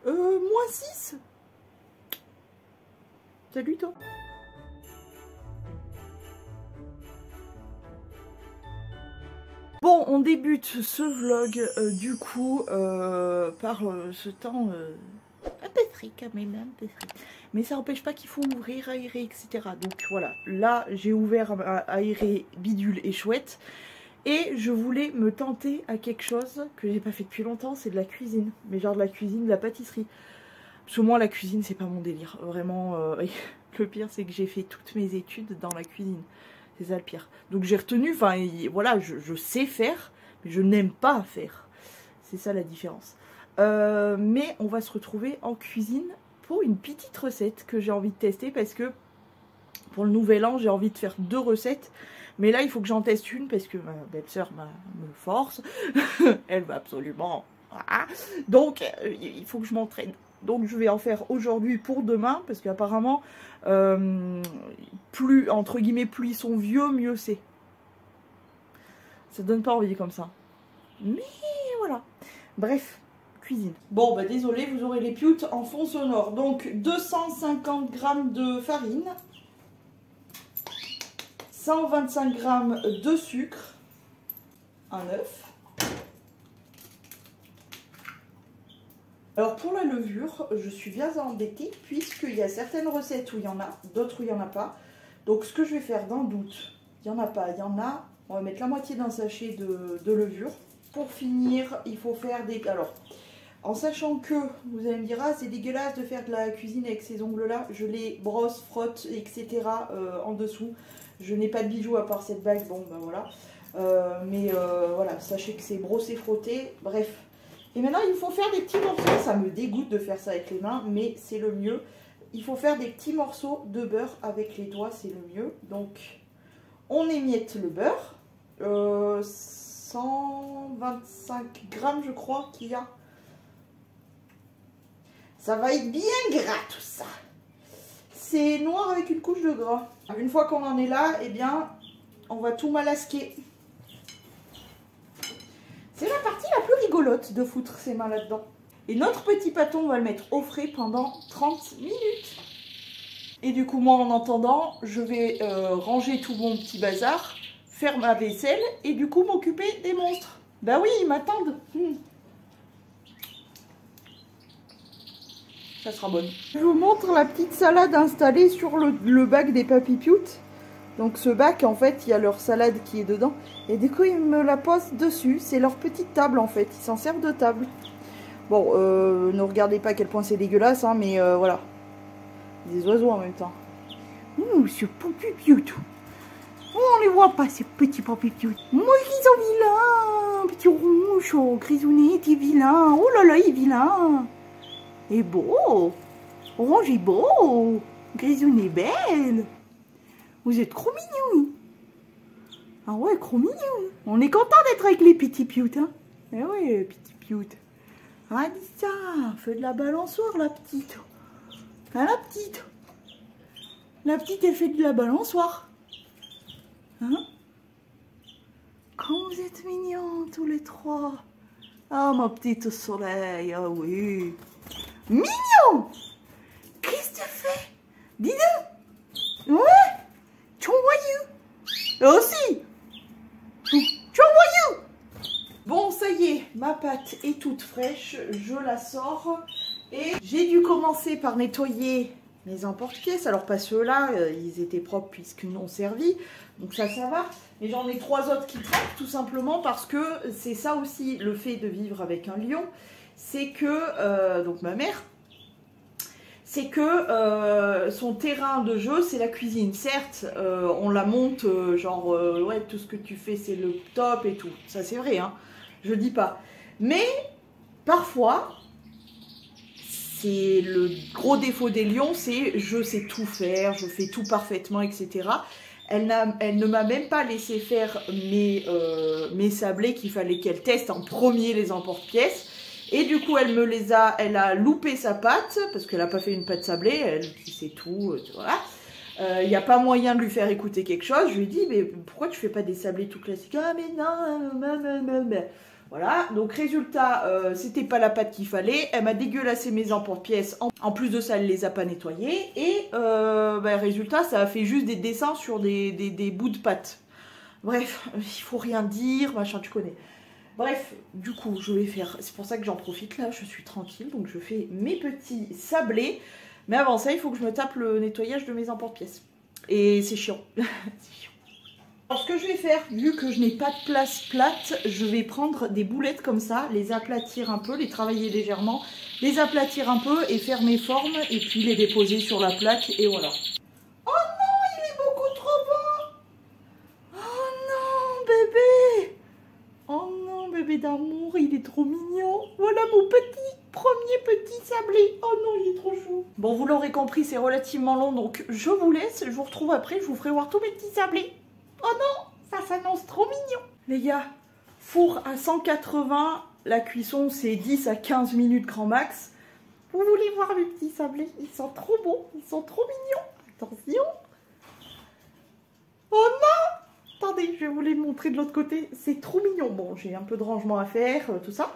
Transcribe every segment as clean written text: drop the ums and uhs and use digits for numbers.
-6. Salut toi. Bon, on débute ce vlog du coup par ce temps un peu frais quand même, un peu frais. Mais ça n'empêche pas qu'il faut ouvrir, aérer, etc. Donc voilà, là j'ai ouvert aérer bidule et chouette. Et je voulais me tenter à quelque chose que j'ai pas fait depuis longtemps, c'est de la cuisine. Mais genre de la cuisine, de la pâtisserie. Parce que moi la cuisine c'est pas mon délire. Vraiment, le pire c'est que j'ai fait toutes mes études dans la cuisine. C'est ça le pire. Donc j'ai retenu, enfin voilà, je sais faire, mais je n'aime pas faire. C'est ça la différence. Mais on va se retrouver en cuisine pour une petite recette que j'ai envie de tester parce que pour le nouvel an, j'ai envie de faire 2 recettes. Mais là, il faut que j'en teste une parce que ma belle-sœur me force. Elle va absolument... Voilà. Donc, il faut que je m'entraîne. Donc, je vais en faire aujourd'hui pour demain parce qu'apparemment, plus, entre guillemets, plus ils sont vieux, mieux c'est. Ça donne pas envie comme ça. Mais voilà. Bref, cuisine. Bon, bah désolé, vous aurez les pioutes en fond sonore. Donc, 250 g de farine. 125 g de sucre, un œuf. Alors pour la levure, je suis bien embêtée puisqu'il y a certaines recettes où il y en a, d'autres où il n'y en a pas. Donc ce que je vais faire dans le doute, il n'y en a pas, il y en a. On va mettre la moitié d'un sachet de levure. Pour finir, il faut faire des... Alors, en sachant que, vous allez me dire, ah c'est dégueulasse de faire de la cuisine avec ces ongles-là. Je les brosse, frotte, etc. En dessous. Je n'ai pas de bijoux à part cette bague, bon ben voilà. Voilà, sachez que c'est brossé, frotté, bref. Et maintenant il faut faire des petits morceaux, ça me dégoûte de faire ça avec les mains, mais c'est le mieux. Il faut faire des petits morceaux de beurre avec les doigts, c'est le mieux. Donc on émiette le beurre, 125 grammes je crois qu'il y a. Ça va être bien gras tout ça. C'est noir avec une couche de gras. Une fois qu'on en est là, eh bien, on va tout malasquer. C'est la partie la plus rigolote de foutre ses mains là-dedans. Et notre petit pâton, on va le mettre au frais pendant 30 minutes. Et du coup, moi, en attendant, je vais ranger tout mon petit bazar, faire ma vaisselle et du coup m'occuper des monstres. Bah oui, ils m'attendent. Ça sera bonne. Je vous montre la petite salade installée sur le bac des Papy Pioutes. Donc ce bac, en fait, il y a leur salade qui est dedans. Et du coup, ils me la posent dessus. C'est leur petite table, en fait. Ils s'en servent de table. Bon, ne regardez pas à quel point c'est dégueulasse, hein, mais voilà. Des oiseaux en même temps. Ouh, ce Papy Pioute. Oh, on les voit pas, ces petits Papy Pioute. Moi, ils sont vilains. Petit rouge, oh, grisounet, t'es vilain. Oh là là, il est vilain. Et beau, orange est beau, grisounet est belle. Vous êtes trop mignons. Ah ouais, trop mignons. On est content d'être avec les petits pioutes, hein. Eh ouais, les petits pioutes. Ah, dis ça, fais de la balançoire, la petite. Ah, la petite. La petite, elle fait de la balançoire. Hein? Quand vous êtes mignons, tous les trois. Ah, ma petite soleil, ah oui. Mignon! Qu'est-ce que tu fais? Dis-le! Ouais! Tu envoies où? Aussi! Tu envoies où? Bon, ça y est, ma pâte est toute fraîche, je la sors et j'ai dû commencer par nettoyer mes emporte-pièces. Alors, pas ceux-là, ils étaient propres puisqu'ils m'ont servi, donc ça va. Mais j'en ai 3 autres qui traînent, tout simplement parce que c'est ça aussi le fait de vivre avec un lion. C'est que, donc ma mère, c'est que son terrain de jeu, c'est la cuisine. Certes, on la monte, ouais, tout ce que tu fais, c'est le top et tout. Ça, c'est vrai, hein, je dis pas. Mais, parfois, c'est le gros défaut des lions, c'est je sais tout faire, je fais tout parfaitement, etc. Elle ne m'a même pas laissé faire mes sablés qu'il fallait qu'elle teste en premier les emporte-pièces. Et du coup, elle a loupé sa pâte, parce qu'elle n'a pas fait une pâte sablée, elle qui sait tout, voilà. Il n'y a pas moyen de lui faire écouter quelque chose. Je lui ai dit, mais pourquoi tu fais pas des sablés tout classiques? Ah mais non, Voilà, donc résultat, c'était pas la pâte qu'il fallait. Elle m'a dégueulassé mes emporte-pièces. En plus de ça, elle les a pas nettoyées. Et résultat, ça a fait juste des dessins sur des bouts de pâte. Bref, il faut rien dire, machin, tu connais. Bref, du coup, je vais faire... C'est pour ça que j'en profite là, je suis tranquille. Donc je fais mes petits sablés. Mais avant ça, il faut que je me tape le nettoyage de mes emporte-pièces. Et c'est chiant. C'est chiant. Alors ce que je vais faire, vu que je n'ai pas de place plate, je vais prendre des boulettes comme ça, les aplatir un peu, les travailler légèrement, les aplatir un peu et faire mes formes et puis les déposer sur la plaque et voilà. Oh non, il est beaucoup trop beau! Oh non, bébé! Oh non, bébé d'amour, il est trop mignon. Voilà mon premier petit sablé. Oh non, il est trop chou. Bon, vous l'aurez compris, c'est relativement long, donc je vous laisse. Je vous retrouve après, je vous ferai voir tous mes petits sablés. Oh non, ça s'annonce trop mignon. Les gars, four à 180, la cuisson c'est 10 à 15 minutes grand max. Vous voulez voir mes petits sablés? Ils sont trop beaux, ils sont trop mignons. Attention. Oh non! Attendez, je vais vous les montrer de l'autre côté. C'est trop mignon. Bon, j'ai un peu de rangement à faire, tout ça.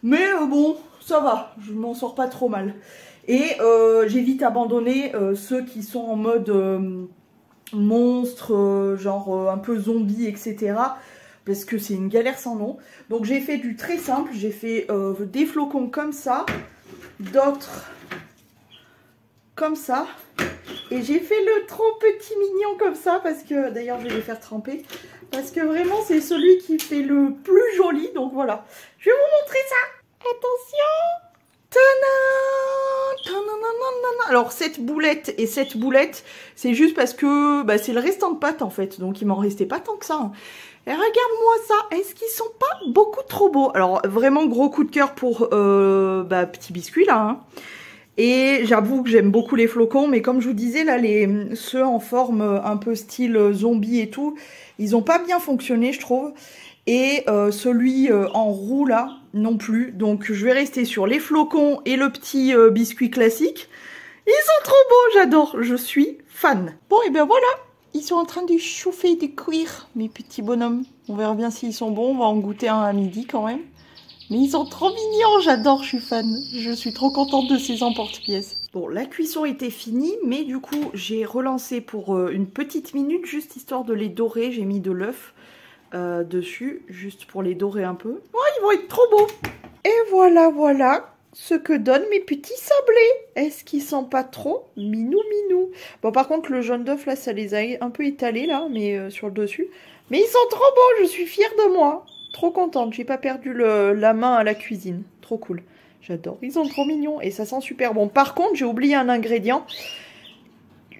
Mais bon, ça va. Je m'en sors pas trop mal. Et j'ai vite abandonné ceux qui sont en mode monstre, genre un peu zombie, etc. Parce que c'est une galère sans nom. Donc j'ai fait du très simple. J'ai fait des flocons comme ça. D'autres comme ça. Et j'ai fait le trop petit mignon comme ça, parce que, d'ailleurs je vais les faire tremper, parce que vraiment c'est celui qui fait le plus joli, donc voilà. Je vais vous montrer ça. Attention. Tadam. Alors cette boulette et cette boulette, c'est juste parce que c'est le restant de pâte en fait, donc il m'en restait pas tant que ça. Et regarde-moi ça, est-ce qu'ils sont pas beaucoup trop beaux? Alors vraiment gros coup de cœur pour petit biscuit là, hein. Et j'avoue que j'aime beaucoup les flocons, mais comme je vous disais, là, ceux en forme un peu style zombie et tout, ils ont pas bien fonctionné, je trouve. Et celui en roue, là, non plus. Donc, je vais rester sur les flocons et le petit biscuit classique. Ils sont trop beaux, j'adore, je suis fan. Bon, et ben voilà, ils sont en train de chauffer et de cuire, mes petits bonhommes. On verra bien s'ils sont bons, on va en goûter un à midi quand même. Mais ils sont trop mignons, j'adore, je suis fan. Je suis trop contente de ces emporte-pièces. Bon, la cuisson était finie, mais du coup, j'ai relancé pour une petite minute, juste histoire de les dorer. J'ai mis de l'œuf dessus, juste pour les dorer un peu. Oh, ils vont être trop beaux. Et voilà, voilà ce que donnent mes petits sablés. Est-ce qu'ils sont pas trop minou minou? Bon, par contre, le jaune d'œuf, là, ça les a un peu étalés, là, mais sur le dessus. Mais ils sont trop beaux, je suis fière de moi. Trop contente, j'ai pas perdu la main à la cuisine. Trop cool. J'adore. Ils sont trop mignons et ça sent super bon. Par contre, j'ai oublié un ingrédient.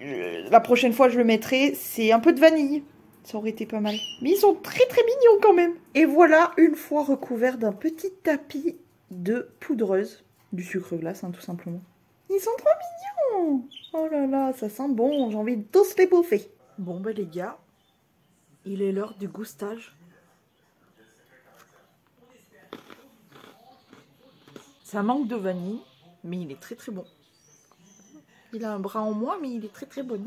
La prochaine fois, je le mettrai. C'est un peu de vanille. Ça aurait été pas mal. Mais ils sont très très mignons quand même. Et voilà, une fois recouvert d'un petit tapis de poudreuse. Du sucre glace, hein, tout simplement. Ils sont trop mignons. Oh là là, ça sent bon. J'ai envie de tous les bouffer. Bon, ben les gars, il est l'heure du goustage. Ça manque de vanille, mais il est très très bon. Il a un bras en moins, mais il est très très bon.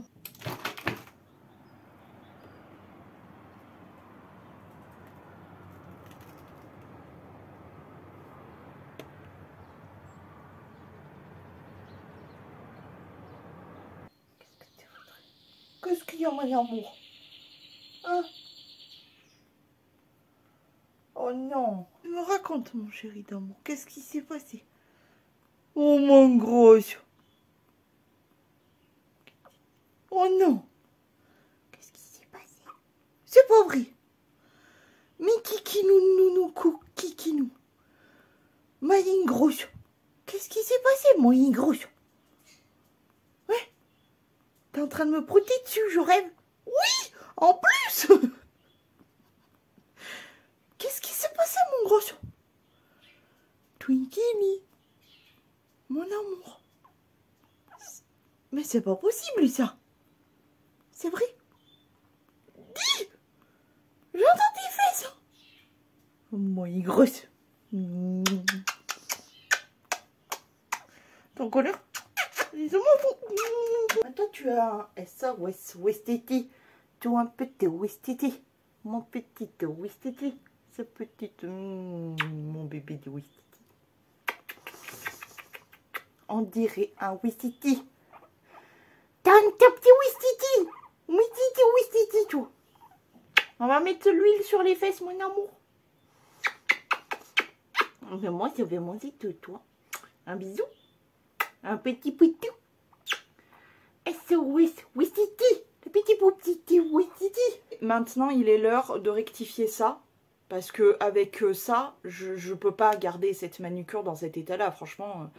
Qu'est-ce qu'il y a, mon amour? Hein? Oh non! Me raconte, mon chéri d'amour, qu'est-ce qui s'est passé? Oh mon gros! Oh non! Qu'est-ce qui s'est passé? C'est pas vrai! Mais kikinou, kikinou! Ma grosse! Qu'est-ce qui s'est passé, mon grosse? Ouais? T'es en train de me prouter dessus, je rêve? Oui! En plus! Qu'est-ce qui s'est passé, mon gros? Twinkily, mon amour. Mais c'est pas possible, ça. C'est vrai. Dis! J'entends tes fesses. Oh, mon grosse. Ton colère. Ils sont mon. Toi, tu as un SOS Westiti. Tu as un petit Westiti. Mon petit Westiti. sa petite... mon bébé de Wistiti. On dirait un Wistiti. T'as un petit Wistiti. Wistiti, Wistiti, tout. On va mettre de l'huile sur les fesses, mon amour. Mais moi, ça va manger de toi. Un bisou. Un petit poutou. Et ce Wistiti. Le petit Wistiti, Wistiti. Maintenant, il est l'heure de rectifier ça. Parce que avec ça, je peux pas garder cette manucure dans cet état-là. Franchement,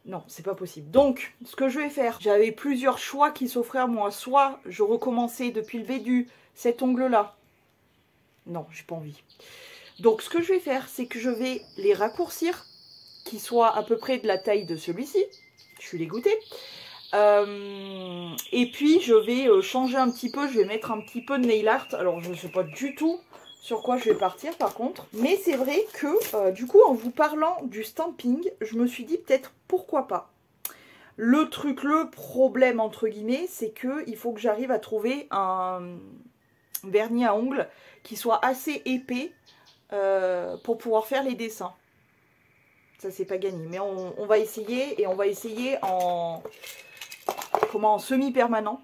non, c'est pas possible. Donc, ce que je vais faire, j'avais plusieurs choix qui s'offraient à moi. Soit je recommençais depuis le début cet ongle-là. Non, j'ai pas envie. Donc, ce que je vais faire, c'est que je vais les raccourcir, qui soient à peu près de la taille de celui-ci. Je suis dégoûtée. Et puis, je vais changer un petit peu. Je vais mettre un petit peu de nail art. Alors, je ne sais pas du tout sur quoi je vais partir, par contre. Mais c'est vrai que, du coup, en vous parlant du stamping, je me suis dit peut-être pourquoi pas. Le problème, entre guillemets, c'est qu'il faut que j'arrive à trouver un vernis à ongles qui soit assez épais pour pouvoir faire les dessins. Ça, c'est pas gagné. Mais on va essayer, et on va essayer en semi-permanent.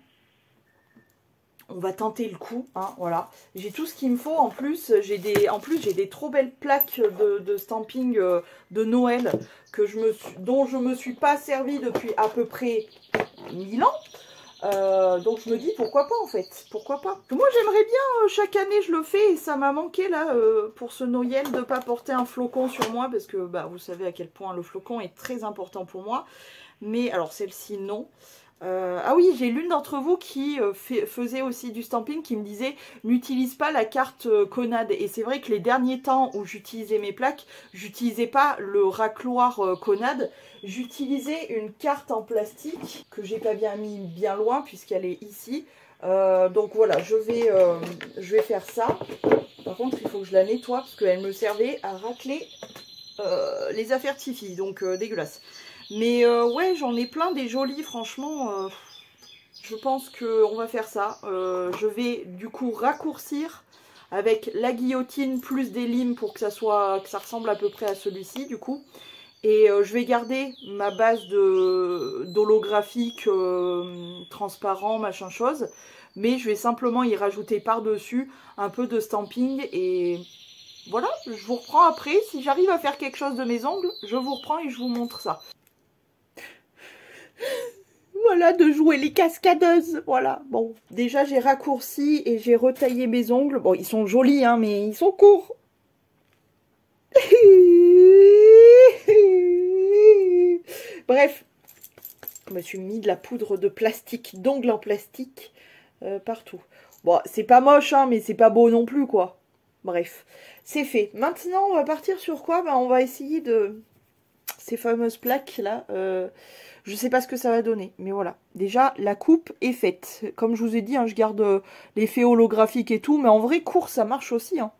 On va tenter le coup, hein, voilà. J'ai tout ce qu'il me faut. En plus, j'ai des trop belles plaques de stamping de Noël dont je me suis pas servie depuis à peu près 1000 ans. Donc je me dis pourquoi pas en fait, pourquoi pas. Moi j'aimerais bien, chaque année je le fais, et ça m'a manqué là pour ce Noël de pas porter un flocon sur moi, parce que bah, vous savez à quel point le flocon est très important pour moi. Mais alors celle-ci non. Ah oui, j'ai l'une d'entre vous qui faisait aussi du stamping, qui me disait n'utilise pas la carte Conad. Et c'est vrai que les derniers temps où j'utilisais mes plaques, j'utilisais pas le racloir Conad, j'utilisais une carte en plastique que j'ai pas bien mis bien loin puisqu'elle est ici. Donc voilà, je vais faire ça. Par contre, il faut que je la nettoie parce qu'elle me servait à racler les affaires Tiffy, donc dégueulasse. Mais ouais, j'en ai plein des jolis, franchement, je pense qu'on va faire ça. Je vais du coup raccourcir avec la guillotine plus des limes pour que ça ressemble à peu près à celui-ci du coup. Et je vais garder ma base d'holographique transparent, machin chose. Mais je vais simplement y rajouter par-dessus un peu de stamping et... Voilà, je vous reprends après. Si j'arrive à faire quelque chose de mes ongles, je vous reprends et je vous montre ça. Voilà, de jouer les cascadeuses. Voilà, bon, déjà j'ai raccourci et j'ai retaillé mes ongles. Bon, ils sont jolis, hein, mais ils sont courts. Bref, je me suis mis de la poudre de plastique, d'ongles en plastique, partout. Bon, c'est pas moche, hein, mais c'est pas beau non plus, quoi. Bref, c'est fait. Maintenant, on va partir sur quoi? Ben, on va essayer de... ces fameuses plaques là, je sais pas ce que ça va donner, mais voilà. Déjà, la coupe est faite. Comme je vous ai dit, hein, je garde l'effet holographique et tout, mais en vrai, court, ça marche aussi. Hein.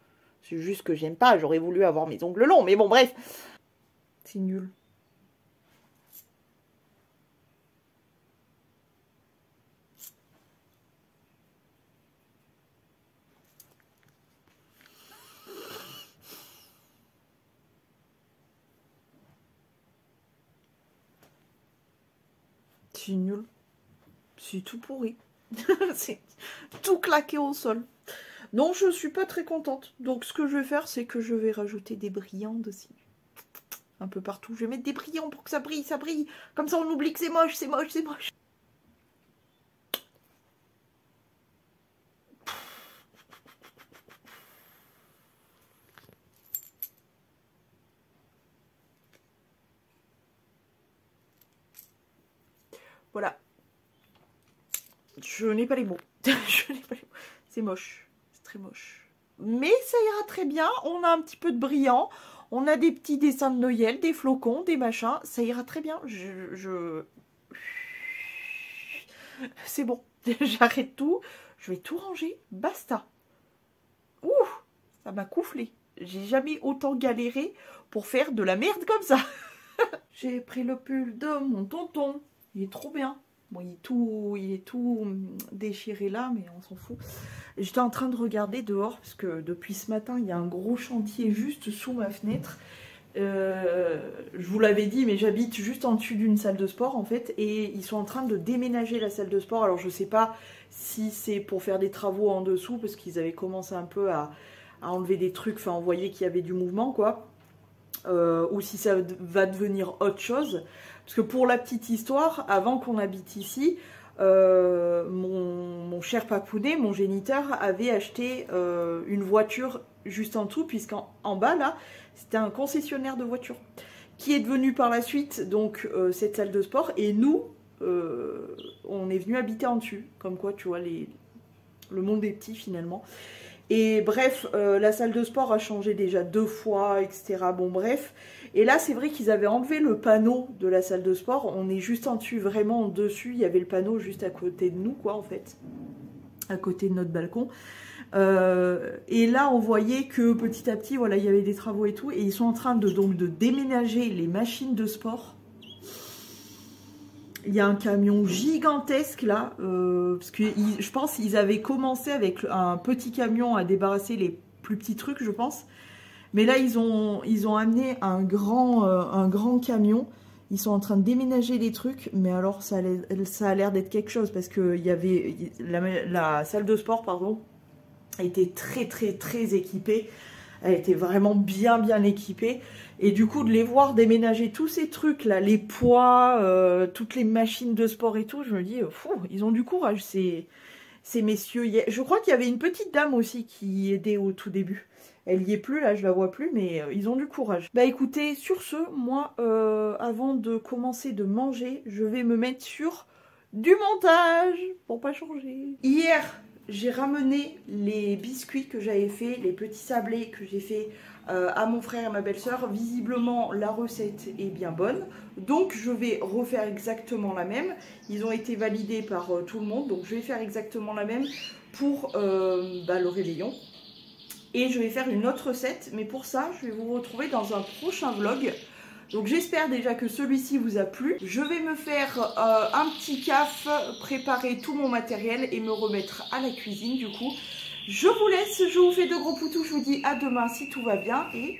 C'est juste que j'aime pas, j'aurais voulu avoir mes ongles longs, mais bon, bref. C'est nul. C'est nul. C'est tout pourri. C'est tout claqué au sol. Donc je suis pas très contente. Donc ce que je vais faire, c'est que je vais rajouter des brillants dessus. Un peu partout. Je vais mettre des brillants pour que ça brille, ça brille. Comme ça on oublie que c'est moche, c'est moche, c'est moche. Voilà. Je n'ai pas les mots. Je n'ai pas les mots. C'est moche. C'est très moche. Mais ça ira très bien. On a un petit peu de brillant. On a des petits dessins de Noël, des flocons, des machins. Ça ira très bien. C'est bon. J'arrête tout. Je vais tout ranger. Basta. Ouh, ça m'a coufflé. J'ai jamais autant galéré pour faire de la merde comme ça. J'ai pris le pull de mon tonton. Il est trop bien. Bon, il est tout déchiré là, mais on s'en fout. J'étais en train de regarder dehors, parce que depuis ce matin, il y a un gros chantier juste sous ma fenêtre. Je vous l'avais dit, mais j'habite juste en dessus d'une salle de sport en fait, et ils sont en train de déménager la salle de sport. Alors je sais pas si c'est pour faire des travaux en dessous, parce qu'ils avaient commencé un peu à enlever des trucs, enfin on voyait qu'il y avait du mouvement quoi, ou si ça va devenir autre chose. Parce que pour la petite histoire, avant qu'on habite ici, mon cher papounet, mon géniteur, avait acheté une voiture juste en dessous, puisqu'en bas là, c'était un concessionnaire de voitures, qui est devenu par la suite donc cette salle de sport, et nous, on est venu habiter en dessus, comme quoi tu vois, le monde est petit finalement. Et bref, la salle de sport a changé déjà 2 fois, etc. Bon bref, et là c'est vrai qu'ils avaient enlevé le panneau de la salle de sport, on est juste en dessus, vraiment en dessus, il y avait le panneau juste à côté de nous quoi en fait, à côté de notre balcon. Et là on voyait que petit à petit, voilà, il y avait des travaux et tout, et ils sont en train de déménager les machines de sport. Il y a un camion gigantesque là, parce que je pense qu'ils avaient commencé avec un petit camion à débarrasser les plus petits trucs, je pense. Mais là, ils ont amené un grand camion. Ils sont en train de déménager les trucs, mais alors ça a l'air d'être quelque chose, parce que il y avait la salle de sport, pardon, était très équipée. Elle était vraiment bien équipée. Et du coup, de les voir déménager tous ces trucs là, les poids, toutes les machines de sport et tout, je me dis, fou, ils ont du courage ces messieurs. Je crois qu'il y avait une petite dame aussi qui aidait au tout début. Elle y est plus là, je la vois plus, mais ils ont du courage. Bah écoutez, sur ce, moi, avant de commencer de manger, je vais me mettre sur du montage pour pas changer. Hier, j'ai ramené les biscuits que j'avais fait, les petits sablés que j'ai fait à mon frère et à ma belle-sœur. Visiblement, la recette est bien bonne. Donc, je vais refaire exactement la même. Ils ont été validés par tout le monde. Donc, je vais faire exactement la même pour le réveillon. Et je vais faire une autre recette. Mais pour ça, je vais vous retrouver dans un prochain vlog. Donc j'espère déjà que celui-ci vous a plu. Je vais me faire un petit caf, préparer tout mon matériel et me remettre à la cuisine du coup. Je vous laisse, je vous fais de gros poutous, je vous dis à demain si tout va bien et